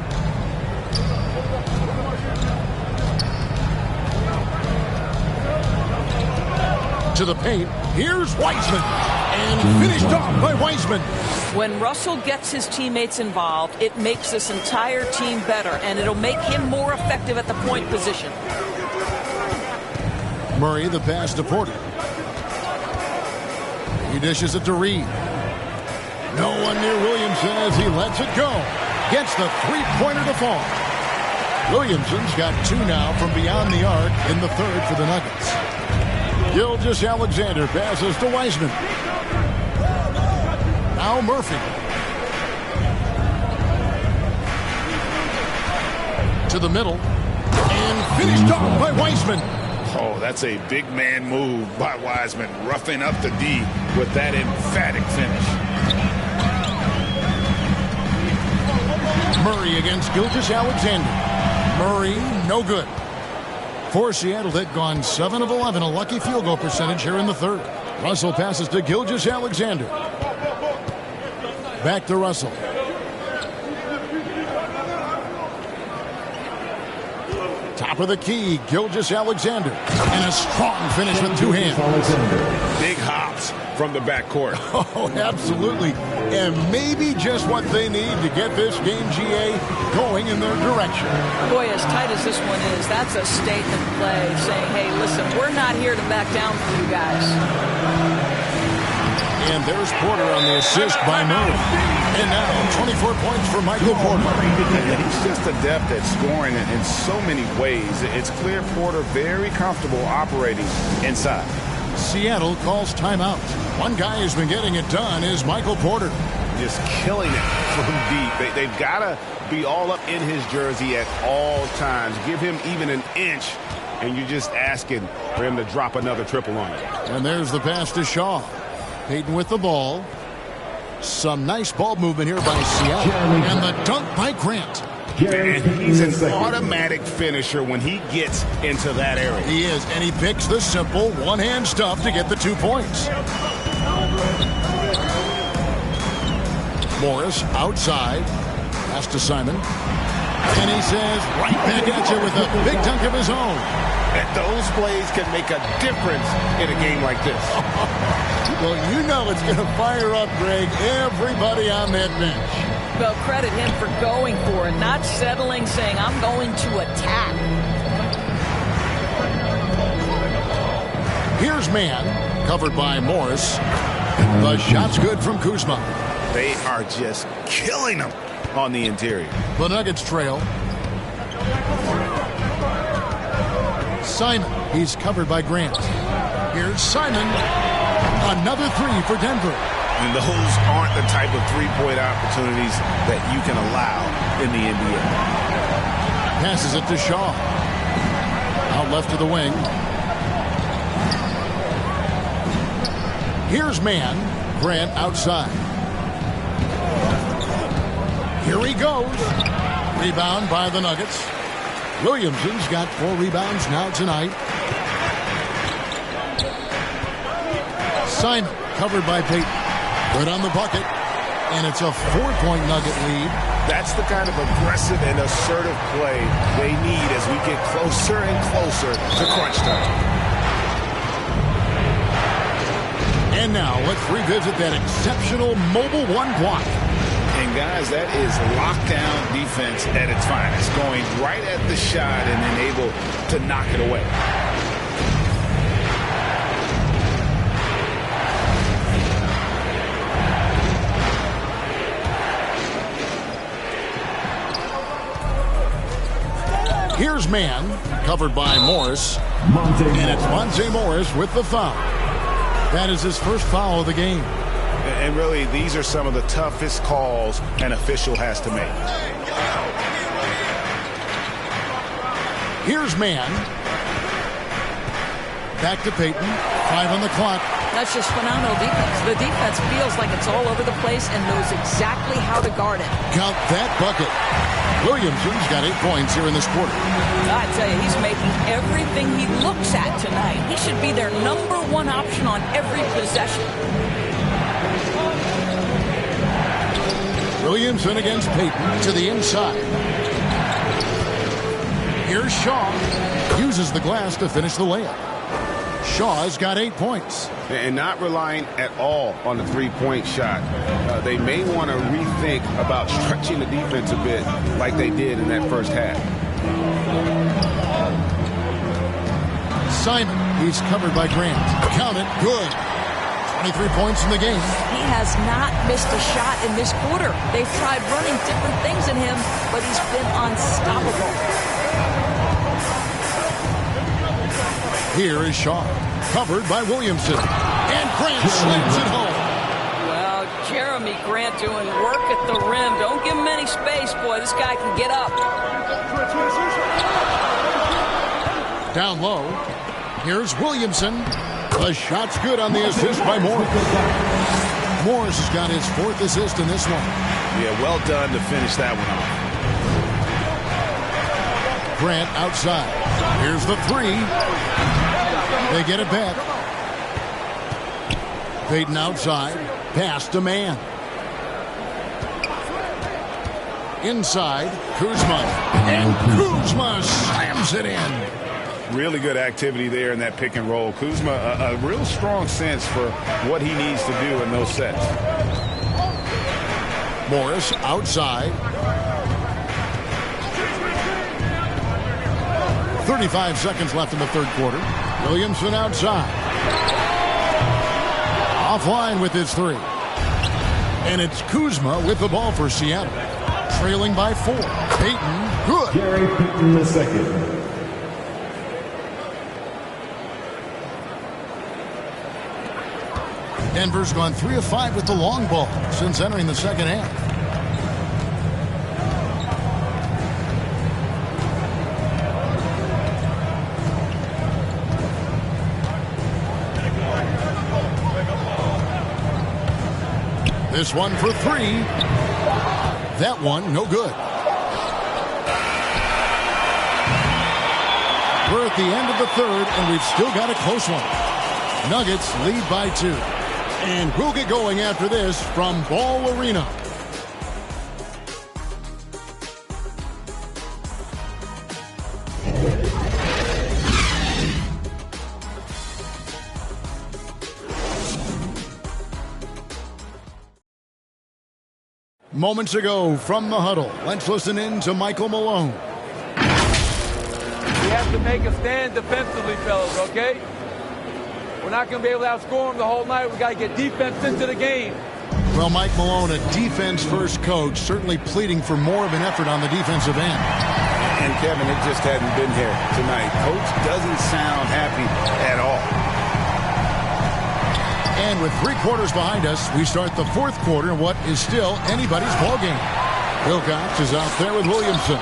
To the paint. Here's Wiseman. And finished off by Wiseman. When Russell gets his teammates involved, it makes this entire team better, and it'll make him more effective at the point position. Murray, the pass to Porter. He dishes it to Reed. No one near Williamson as he lets it go. Gets the three-pointer to fall. Williamson's got 2 now from beyond the arc in the third for the Nuggets. Gilgeous-Alexander passes to Wiseman. Now Murphy. To the middle. And finished off by Wiseman. Oh, that's a big man move by Wiseman. Roughing up the D with that emphatic finish. Murray against Gilgeous-Alexander. Murray, no good. For Seattle, they've gone 7 of 11, a lucky field goal percentage here in the third. Russell passes to Gilgeous-Alexander. Back to Russell. Top of the key, Gilgeous-Alexander. And a strong finish with 2 hands. Big hops from the backcourt. Oh, absolutely. And maybe just what they need to get this game, GA, going in their direction. Boy, as tight as this one is, that's a statement play saying, hey, listen, we're not here to back down for you guys. And there's Porter on the assist by Murray. And now 24 points for Michael Porter. He's just adept at scoring in so many ways. It's clear Porter very comfortable operating inside. Seattle calls timeout. One guy who's been getting it done is Michael Porter. Just killing it from deep. They've got to be all up in his jersey at all times. Give him even an inch, and you're just asking for him to drop another triple on you. And there's the pass to Shaw. Payton with the ball. Some nice ball movement here by Seattle. And the dunk by Grant. And he's an automatic finisher when he gets into that area. He is, and he picks the simple one-hand stuff to get the 2 points. Morris outside. Pass to Simon. And he says right back at you with a big dunk of his own. And those plays can make a difference in a game like this. Well, you know it's going to fire up, Greg, everybody on that bench. Well, credit him for going for it, not settling, saying, I'm going to attack. Here's man, covered by Morris. The shot's good from Kuzma. They are just killing them on the interior. The Nuggets trail. Simon, he's covered by Grant. Here's Simon. Another three for Denver. And those aren't the type of three-point opportunities that you can allow in the NBA. Passes it to Shaw. Out left to the wing. Here's man. Grant outside. Here he goes. Rebound by the Nuggets. Williamson's got 4 rebounds now tonight. Simon covered by Payton. Good on the bucket. And it's a 4-point Nugget lead. That's the kind of aggressive and assertive play they need as we get closer and closer to crunch time. And now let's revisit that exceptional mobile one block. And guys, that is lockdown defense at its finest. Going right at the shot and then able to knock it away. Here's man, covered by Morris. And it's Monte Morris with the foul. That is his first foul of the game. And really, these are some of the toughest calls an official has to make. Here's man. Back to Payton. 5 on the clock. That's just phenomenal defense. The defense feels like it's all over the place and knows exactly how to guard it. Count that bucket. Williamson's got 8 points here in this quarter. I tell you, he's making everything he looks at tonight. He should be their #1 option on every possession. Williamson against Payton to the inside. Here's Shaw. Uses the glass to finish the layup. Shaw's got 8 points. And not relying at all on the three-point shot. They may want to rethink about stretching the defense a bit like they did in that first half. Simon, he's covered by Grant. Count it, good. 23 points in the game. He has not missed a shot in this quarter. They've tried running different things in him, but he's been unstoppable. Here is Shaw, covered by Williamson. And Grant slams it home. Well, Jeremy Grant doing work at the rim. Don't give him any space, boy. This guy can get up. Down low. Here's Williamson. The shot's good on the assist by Morris. Morris has got his 4th assist in this one. Yeah, well done to finish that one off. Grant outside. Here's the 3. They get it back. Payton outside. Pass to man. Inside. Kuzma. And Kuzma slams it in. Really good activity there in that pick and roll. Kuzma, a real strong sense for what he needs to do in those sets. Morris outside. 35 seconds left in the third quarter. Williamson outside. Offline with his 3. And it's Kuzma with the ball for Seattle. Trailing by 4. Payton, good. Gary Payton II. Denver's gone 3 of 5 with the long ball since entering the second half. This one for 3. That one, no good. We're at the end of the third, and we've still got a close one. Nuggets lead by 2. And we'll get going after this from Ball Arena. Moments ago from the huddle, let's listen in to Michael Malone. We have to make a stand defensively, fellas, okay? We're not going to be able to outscore them the whole night. We've got to get defense into the game. Well, Mike Malone, a defense-first coach, certainly pleading for more of an effort on the defensive end. And, Kevin, it just hadn't been here tonight. Coach doesn't sound happy at all. And with 3 quarters behind us, we start the fourth quarter in what is still anybody's ball game. Wilcox is out there with Williamson.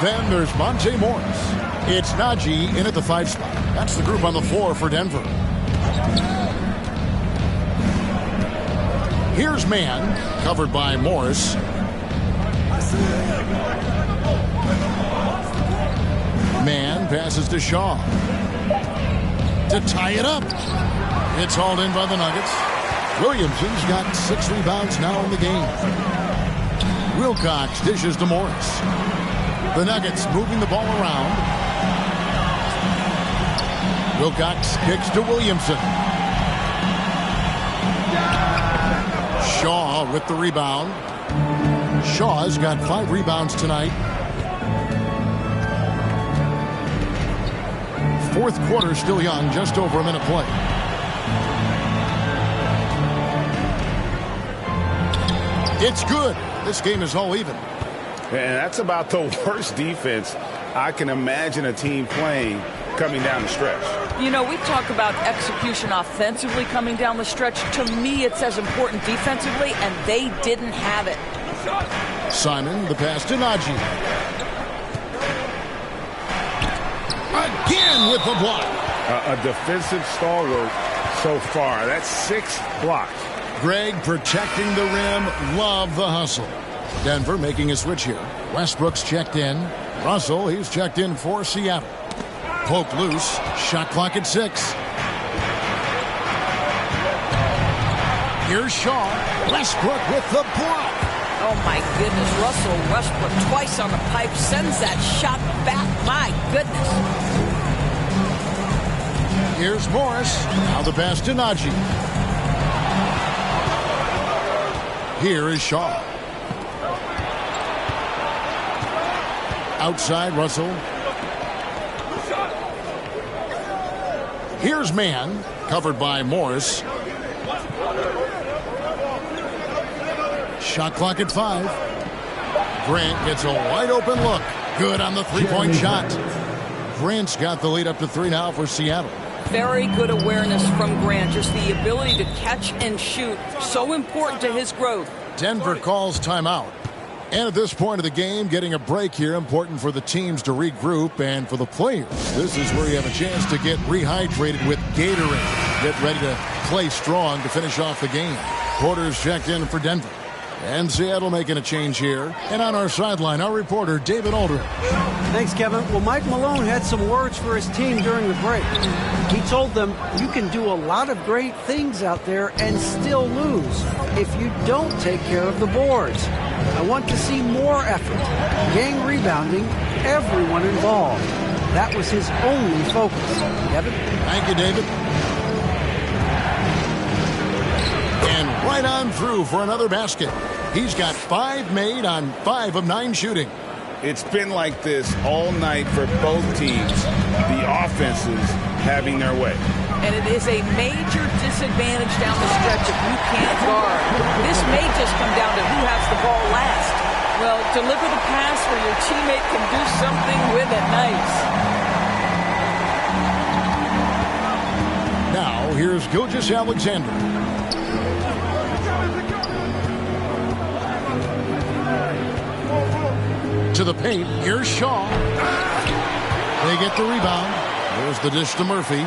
Then there's Monte Morris. It's Najee in at the 5 spot. That's the group on the floor for Denver. Here's Man, covered by Morris. Man passes to Shaw. To tie it up. It's hauled in by the Nuggets. Williamson's got 6 rebounds now in the game. Wilcox dishes to Morris. The Nuggets moving the ball around. Wilcox kicks to Williamson. Shaw with the rebound. Shaw's got 5 rebounds tonight. Fourth quarter still young, just over a minute play. It's good. This game is all even. And that's about the worst defense I can imagine a team playing coming down the stretch. You know, we talk about execution offensively coming down the stretch. To me, it's as important defensively, and they didn't have it. Simon, the pass to Najee. Again with the block. A defensive stalwart so far. That's 6 blocks. Greg protecting the rim. Love the hustle. Denver making a switch here. Westbrook's checked in. Russell, he's checked in for Seattle. Poked loose. Shot clock at 6. Here's Shaw. Westbrook with the block. Oh, my goodness. Russell Westbrook twice on the pipe. Sends that shot back. My goodness. Here's Morris. Now the pass to Najee. Here is Shaw. Outside, Russell. Here's Man, covered by Morris. Shot clock at 5. Grant gets a wide open look. Good on the 3-point shot. Grant's got the lead up to 3 now for Seattle. Very good awareness from Grant. Just the ability to catch and shoot. So important to his growth. Denver calls timeout. And at this point of the game, getting a break here, important for the teams to regroup and for the players. This is where you have a chance to get rehydrated with Gatorade. Get ready to play strong to finish off the game. Porter's checked in for Denver. And Seattle making a change here. And on our sideline, our reporter, David Aldridge. Thanks, Kevin. Well, Mike Malone had some words for his team during the break. He told them, you can do a lot of great things out there and still lose if you don't take care of the boards. I want to see more effort, gang rebounding, everyone involved. That was his only focus. Kevin? Thank you, David. And right on through for another basket. He's got 5 made on 5 of 9 shooting. It's been like this all night for both teams. The offenses having their way. And it is a major disadvantage down the stretch if you can't guard. This may just come down to who has the ball last. Well, deliver the pass where your teammate can do something with it. Nice. Now, here's Gilgeous-Alexander. To the paint. Here's Shaw. They get the rebound. There's the dish to Murphy.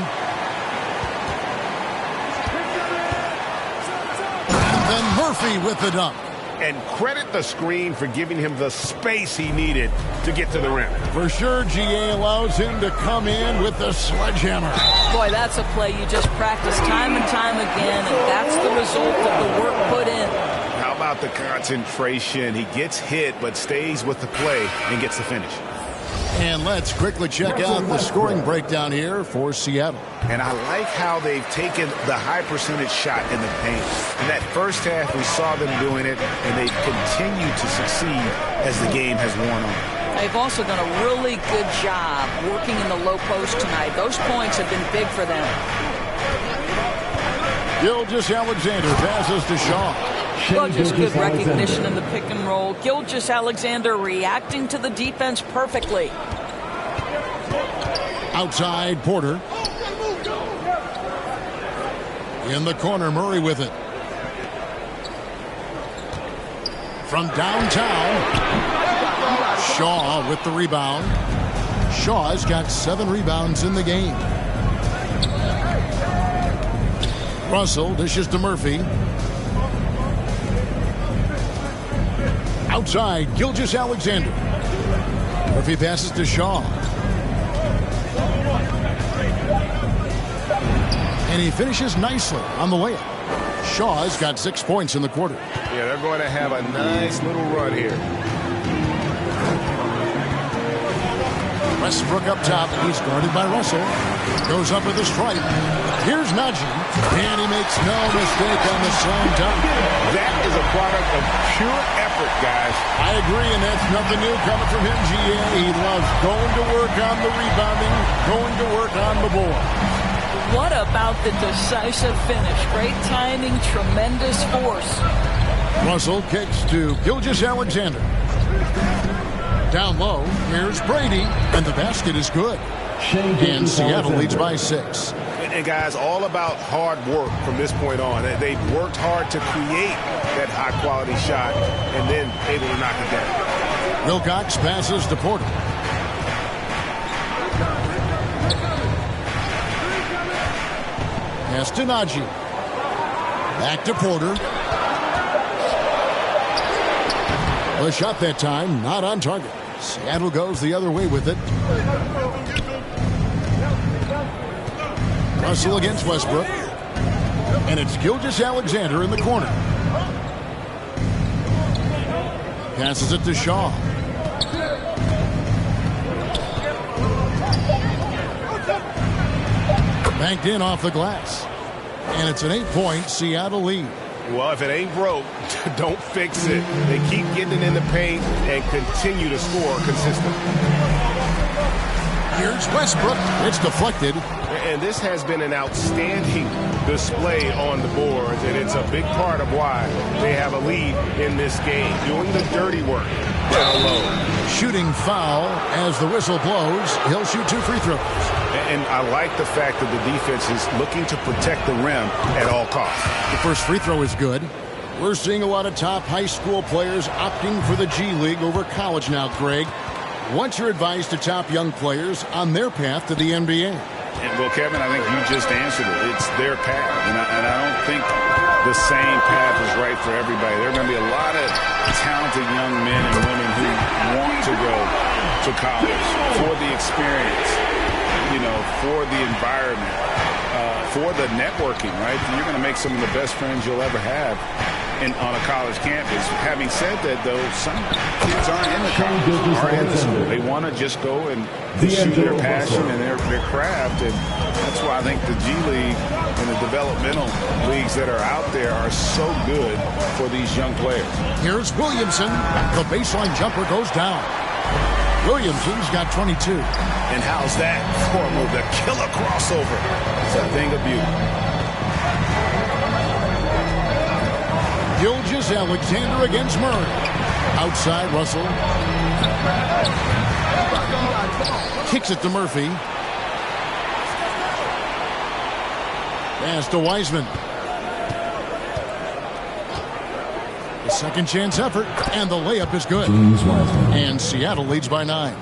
And then Murphy with the dunk. And credit the screen for giving him the space he needed to get to the rim. For sure, GA allows him to come in with the sledgehammer. Boy, that's a play you just practice time and time again, and that's the result of the work put in. How about the concentration? He gets hit, but stays with the play and gets the finish. And let's quickly check out the scoring breakdown here for Seattle. And I like how they've taken the high percentage shot in the paint. In that first half, we saw them doing it, and they've continued to succeed as the game has worn on. They've also done a really good job working in the low post tonight. Those points have been big for them. Gilgeous-Alexander passes to Shaw. Well, just good recognition in the pick and roll. Gilgeous-Alexander reacting to the defense perfectly. Outside, Porter. In the corner, Murray with it. From downtown, Shaw with the rebound. Shaw's got 7 rebounds in the game. Russell dishes to Murphy. Outside, Gilgeous-Alexander. Murphy passes to Shaw. And he finishes nicely on the layup. Shaw's got 6 points in the quarter. Yeah, they're going to have a nice little run here. Westbrook up top. He's guarded by Russell. Goes up with a strike. Here's Najee. And he makes no mistake on the slam dunk. That is a product of pure effort, guys. I agree, and that's nothing new coming from him, GA. He loves going to work on the rebounding, going to work on the board. What about the decisive finish? Great timing, tremendous force. Russell kicks to Gilgeous-Alexander. Down low, here's Brady, and the basket is good. And Seattle leads by 6. And guys, all about hard work from this point on. They've worked hard to create that high-quality shot and then able to knock it down. Wilcox passes to Porter. Pass to Najee. Back to Porter. The shot that time, not on target. Seattle goes the other way with it. Russell against Westbrook. And it's Gilgeous-Alexander in the corner. Passes it to Shaw. Banked in off the glass. And it's an 8-point Seattle lead. Well, if it ain't broke, don't fix it. They keep getting it in the paint and continue to score consistently. Here's Westbrook. It's deflected. And this has been an outstanding display on the boards, and it's a big part of why they have a lead in this game, doing the dirty work down low. Shooting foul as the whistle blows. He'll shoot 2 free throws. And I like the fact that the defense is looking to protect the rim at all costs. The first free throw is good. We're seeing a lot of top high school players opting for the G League over college now, Greg. What's your advice to top young players on their path to the NBA? Well, Kevin, I think you just answered it. It's their path, and I don't think the same path is right for everybody. There are going to be a lot of talented young men and women who want to go to college for the experience, you know, for the environment, for the networking, right? You're going to make some of the best friends you'll ever have on a college campus. Having said that, though, some kids aren't in the college, aren't in the school. They want to just go and pursue their passion and their craft, and that's why I think the G League and the developmental leagues that are out there are so good for these young players. Here's Williamson. The baseline jumper goes down. Williamson's got 22. And how's that for a move? The killer crossover. It's a thing of beauty. Gilgeous-Alexander against Murray. Outside, Russell. Kicks it to Murphy. Pass to Wiseman. The second chance effort, and the layup is good. And Seattle leads by 9.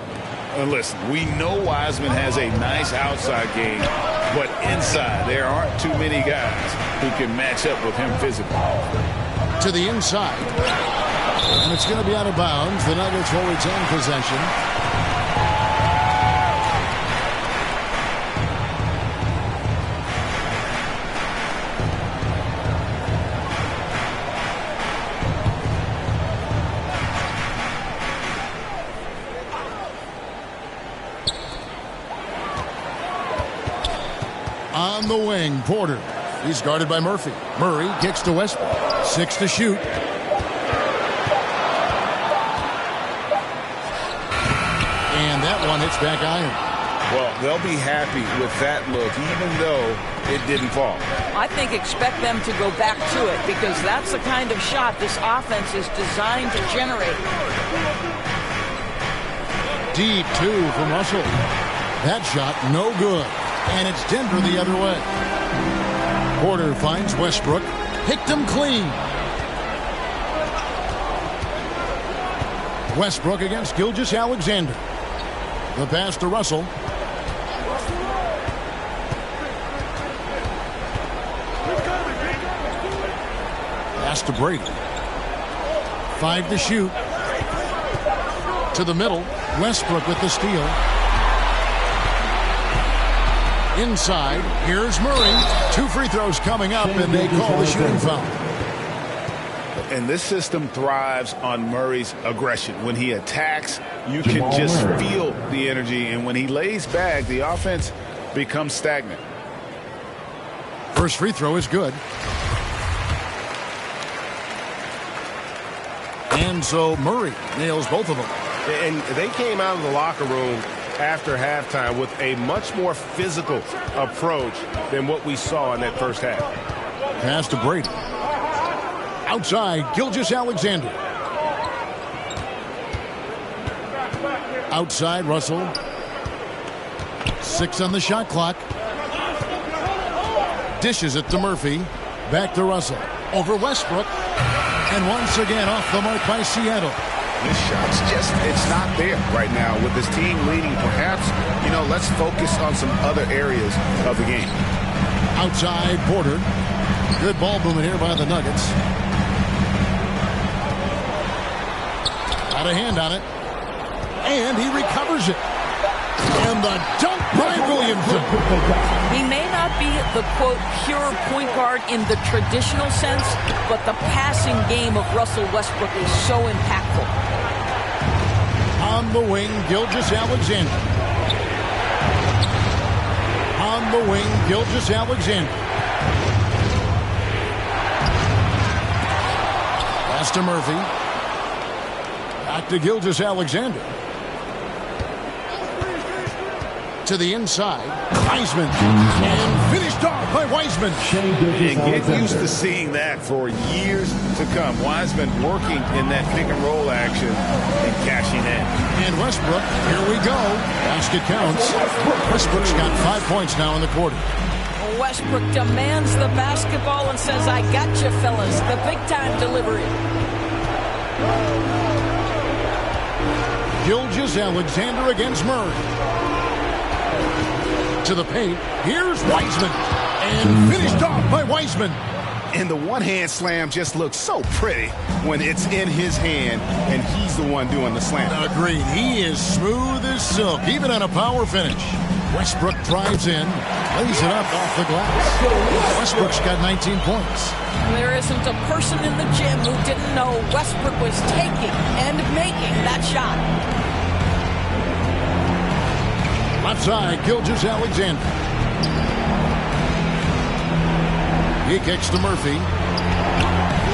And listen, we know Wiseman has a nice outside game, but inside there aren't too many guys who can match up with him physically. To the inside. And it's going to be out of bounds. The Nuggets will retain possession. On the wing, Porter. He's guarded by Murphy. Murray kicks to Westbrook. 6 to shoot. And that one hits back iron. Well, they'll be happy with that look, even though it didn't fall. I think expect them to go back to it because that's the kind of shot this offense is designed to generate. Deep 2 from Russell. That shot no good. And it's Denver the other way. Porter finds Westbrook. Picked him clean. Westbrook against Gilgeous-Alexander. The pass to Russell. Pass to Brady. 5 to shoot. To the middle. Westbrook with the steal. Inside, here's Murray. 2 free throws coming up, and they call the shooting foul. And this system thrives on Murray's aggression. When he attacks, you can just feel the energy, and when he lays back, the offense becomes stagnant. First free throw is good. And so Murray nails both of them. And they came out of the locker room after halftime with a much more physical approach than what we saw in that first half. Pass to Brady. Outside, Gilgeous-Alexander. Outside, Russell. 6 on the shot clock. Dishes it to Murphy. Back to Russell. Over Westbrook. And once again off the mark by Seattle. This shot's just, it's not there right now with this team leading. Perhaps, let's focus on some other areas of the game. Outside, Porter. Good ball movement here by the Nuggets. Got a hand on it. And he recovers it. And the dunk by Williamson. He may not be the, quote, pure point guard in the traditional sense, but the passing game of Russell Westbrook is so impactful. On the wing, Gilgeous-Alexander. On the wing, Gilgeous-Alexander. Pass to Murphy. Back to Gilgeous-Alexander. To the inside, Wiseman. And finished off by Wiseman. And get used to seeing that for years to come. Wiseman working in that pick and roll action and cashing in. And Westbrook, here we go. Basket counts. Westbrook's got 5 points now in the quarter. Westbrook demands the basketball and says, I got you, fellas. The big-time delivery. Gilgeous-Alexander against Murray. To the paint. Here's Wiseman. And finished off by Wiseman. And the one-hand slam just looks so pretty when it's in his hand and he's the one doing the slam. Agreed. He is smooth as silk, even on a power finish. Westbrook drives in, lays it up off the glass. Westbrook's got 19 points. There isn't a person in the gym who didn't know Westbrook was taking and making that shot. Left side, Gilgeous-Alexander. He kicks to Murphy.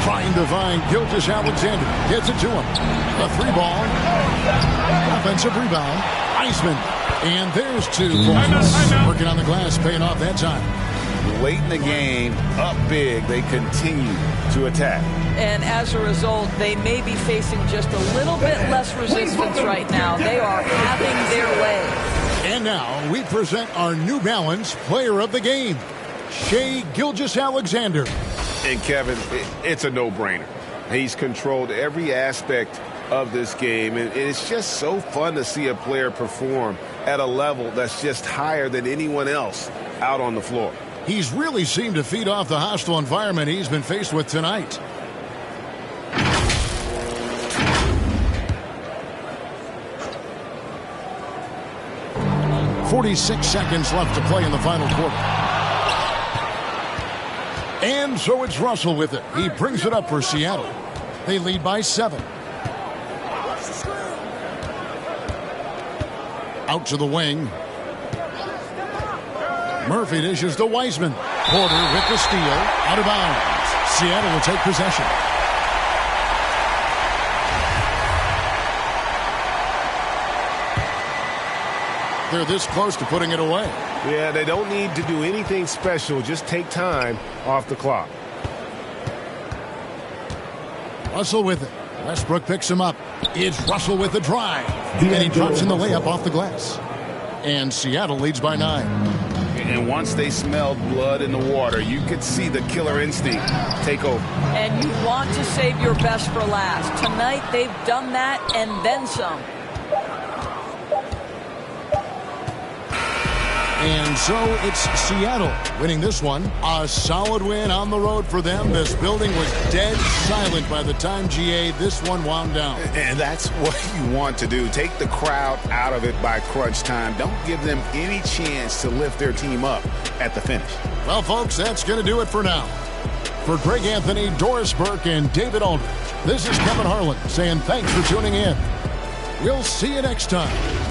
Trying to find Gilgeous-Alexander. Gets it to him. A 3-ball. Offensive rebound. Wiseman. And there's 2 points. Working on the glass, paying off that time. Late in the game, up big, they continue to attack. And as a result, they may be facing just a little bit less resistance right now. They are having their way. And now we present our New Balance Player of the Game, Shai Gilgeous-Alexander. And Kevin, it's a no-brainer. He's controlled every aspect of this game, and it's just so fun to see a player perform at a level that's just higher than anyone else out on the floor. He's really seemed to feed off the hostile environment he's been faced with tonight. .46 seconds left to play in the final quarter. And so it's Russell with it. He brings it up for Seattle. They lead by 7. Out to the wing. Murphy dishes to Wiseman. Porter with the steal. Out of bounds. Seattle will take possession. They're this close to putting it away. Yeah, they don't need to do anything special. Just take time off the clock. Russell with it. Westbrook picks him up. It's Russell with the drive. And he drops in the layup off the glass. And Seattle leads by 9. And once they smelled blood in the water, you could see the killer instinct take over. And you want to save your best for last. Tonight, they've done that and then some. And so it's Seattle winning this one. A solid win on the road for them. This building was dead silent by the time, GA, this one wound down. And that's what you want to do. Take the crowd out of it by crunch time. Don't give them any chance to lift their team up at the finish. Well, folks, that's going to do it for now. For Greg Anthony, Doris Burke, and David Aldridge, this is Kevin Harlan saying thanks for tuning in. We'll see you next time